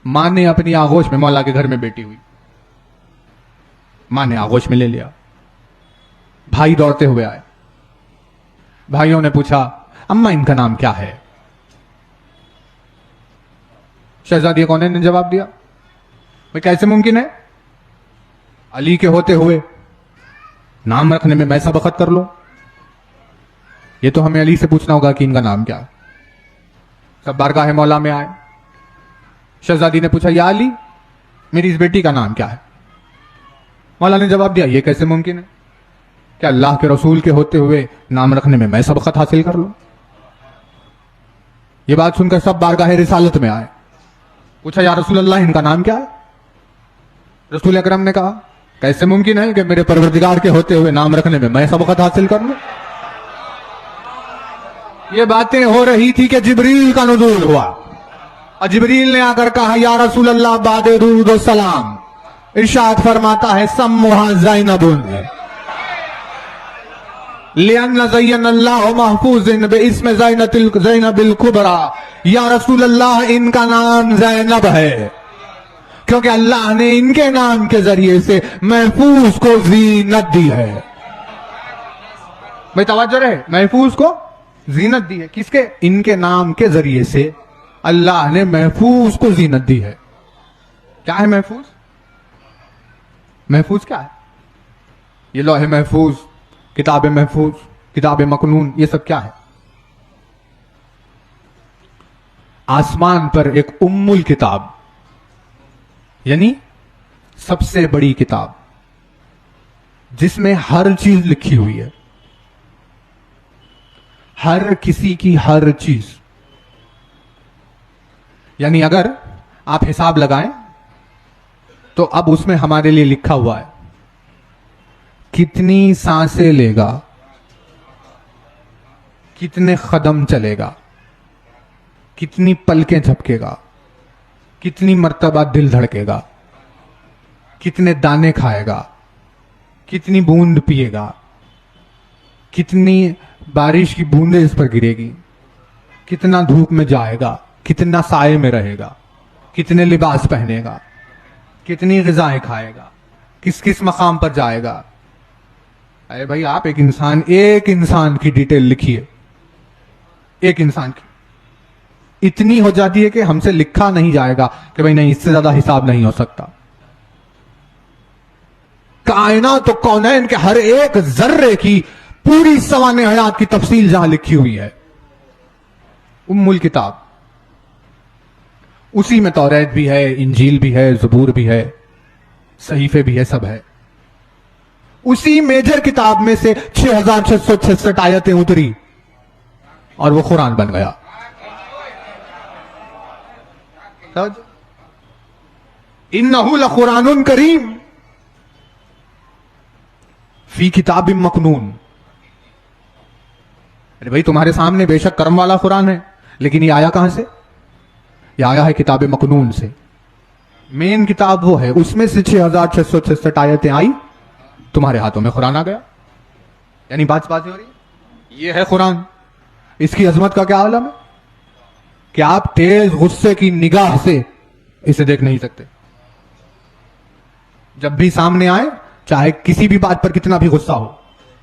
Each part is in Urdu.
ماں نے اپنی آغوش میں مولا کے گھر میں بیٹی ہوئی، ماں نے آغوش میں لے لیا، بھائی دوڑتے ہوئے آئے، بھائیوں نے پوچھا اماں ان کا نام کیا ہے؟ شہزادی کونین نے جواب دیا بھئی کیسے ممکن ہے، علی کے ہوتے ہوئے نام رکھنے میں میں سبقت کر لوں، یہ تو ہمیں علی سے پوچھنا ہوگا کہ ان کا نام کیا ہے۔ سب بارگاہ مولا میں آئے، شہزادی نے پوچھا یا علی میری اس بیٹی کا نام کیا ہے؟ مولا نے جواب دیا یہ کیسے ممکن ہے کہ اللہ کے رسول کے ہوتے ہوئے نام رکھنے میں میں سبقت حاصل کر لوں۔ یہ بات سن کر سب بارگاہ رسالت میں آئے، پوچھا یا رسول اللہ ان کا نام کیا ہے؟ رسول اکرم نے کہا کیسے ممکن ہے کہ میرے پروردگار کے ہوتے ہوئے نام رکھنے میں میں سبقت حاصل کر لوں۔ یہ باتیں ہو رہی تھی کہ جبریل کا نزول ہوا، اور جبریل نے آ کر کہا یا رسول اللہ بعد درود و سلام ارشاد فرماتا ہے سموہا زینب لأن زین اللہ محفوظ باسم زینب الکبری، یا رسول اللہ ان کا نام زینب ہے کیونکہ اللہ نے ان کے نام کے ذریعے سے محفوظ کو زینت دی ہے۔ بھئی توجہ رہے، محفوظ کو زینت دی ہے، کس کے؟ ان کے نام کے ذریعے سے اللہ نے محفوظ کو زینت دی ہے۔ کیا ہے محفوظ؟ محفوظ کیا ہے؟ یہ لوح محفوظ، کتاب محفوظ، کتاب مکنون، یہ سب کیا ہے؟ آسمان پر ایک ام الکتاب، یعنی سب سے بڑی کتاب جس میں ہر چیز لکھی ہوئی ہے، ہر کسی کی ہر چیز، یعنی اگر آپ حساب لگائیں تو اب اس میں ہمارے لیے لکھا ہوا ہے کتنی سانسیں لے گا، کتنے قدم چلے گا، کتنی پلکیں جھپکے گا، کتنی مرتبہ دل دھڑکے گا، کتنے دانے کھائے گا، کتنی بوند پیے گا، کتنی بارش کی بوندیں اس پر گرے گی، کتنا دھوپ میں جائے گا، کتنا سائے میں رہے گا، کتنے لباس پہنے گا، کتنی غذائیں کھائے گا، کس کس مقام پر جائے گا۔ اے بھائی آپ ایک انسان کی ڈیٹیل لکھیے، ایک انسان کی اتنی ہو جاتی ہے کہ ہم سے لکھا نہیں جائے گا کہ بھائی نہیں اس سے زیادہ حساب نہیں ہو سکتا۔ کائنات و کونین کے ہر ایک ذرے کی پوری سوانح حیات کی تفصیل جہاں لکھی ہوئی ہے، ام الکتاب، اسی میں توریت بھی ہے، انجیل بھی ہے، زبور بھی ہے، صحیفے بھی ہے، سب ہے۔ اسی میجر کتاب میں سے 6666 آیتیں اتری اور وہ قرآن بن گیا۔ انہ لقرآن کریم فی کتاب مکنون۔ ارے بھائی تمہارے سامنے بے شک کرم والا قرآن ہے، لیکن یہ آیا کہاں سے؟ یہ آیا ہے کتاب مکنون سے۔ مین کتاب وہ ہے، اس میں سے 6666 آیتیں آئی، تمہارے ہاتھوں میں قرآن آ گیا۔ یعنی بات ہو رہی ہے، یہ ہے قرآن، اس کی عظمت کا کیا عالم ہے کہ آپ تیز غصے کی نگاہ سے اسے دیکھ نہیں سکتے۔ جب بھی سامنے آئے، چاہے کسی بھی بات پر کتنا بھی غصہ ہو،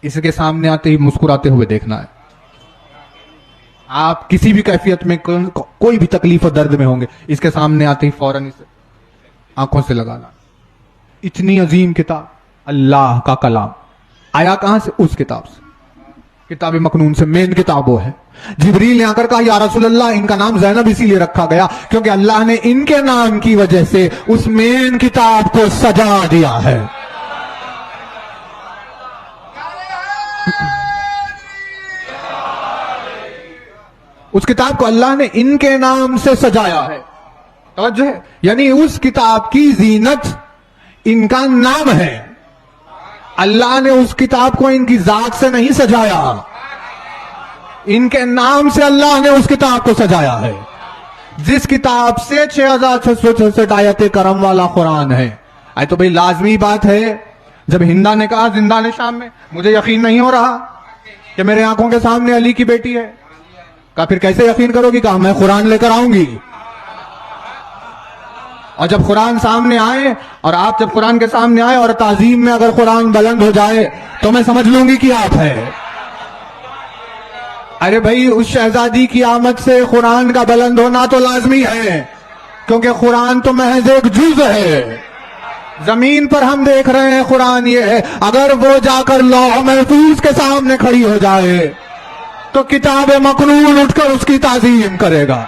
اس کے سامنے آتے ہی مسکراتے ہوئے دیکھنا ہے۔ آپ کسی بھی کیفیت میں کوئی بھی تکلیف و درد میں ہوں گے، اس کے سامنے آتے ہی فوراً اسے آنکھوں سے لگانا۔ اتنی عظیم کتاب، اللہ کا کلام، آیا کہاں سے؟ اس کتاب سے، کتاب مکنون سے۔ مین کتاب وہ ہے۔ جبریل نے آ کر کہا یا رسول اللہ ان کا نام زینب اسی لیے رکھا گیا کیونکہ اللہ نے ان کے نام کی وجہ سے اس مین کتاب کو سجا دیا ہے۔ اس کتاب کو اللہ نے ان کے نام سے سجایا ہے، توجہ ہے، یعنی اس کتاب کی زینت ان کا نام ہے۔ اللہ نے اس کتاب کو ان کی ذات سے نہیں سجایا، ان کے نام سے اللہ نے اس کتاب کو سجایا ہے، جس کتاب سے 6666 آیت کرم والا قرآن ہے۔ آئے تو بھئی لازمی بات ہے، جب ہندا نے کہا زندان شام میں مجھے یقین نہیں ہو رہا کہ میرے آنکھوں کے سامنے علی کی بیٹی ہے، کہا پھر کیسے یقین کرو گی؟ کہا میں قرآن لے کر آؤں گی۔ اور جب قرآن سامنے آئے اور آپ جب قرآن کے سامنے آئے اور تعظیم میں اگر قرآن بلند ہو جائے تو میں سمجھ لوں گی کہ آپ ہے. ارے بھائی اس شہزادی کی آمد سے قرآن کا بلند ہونا تو لازمی ہے، کیونکہ قرآن تو محض ایک جز ہے. زمین پر ہم دیکھ رہے ہیں قرآن یہ ہے، اگر وہ جا کر لوح محفوظ کے سامنے کھڑی ہو جائے تو کتاب مکنون اٹھ کر اس کی تعظیم کرے گا.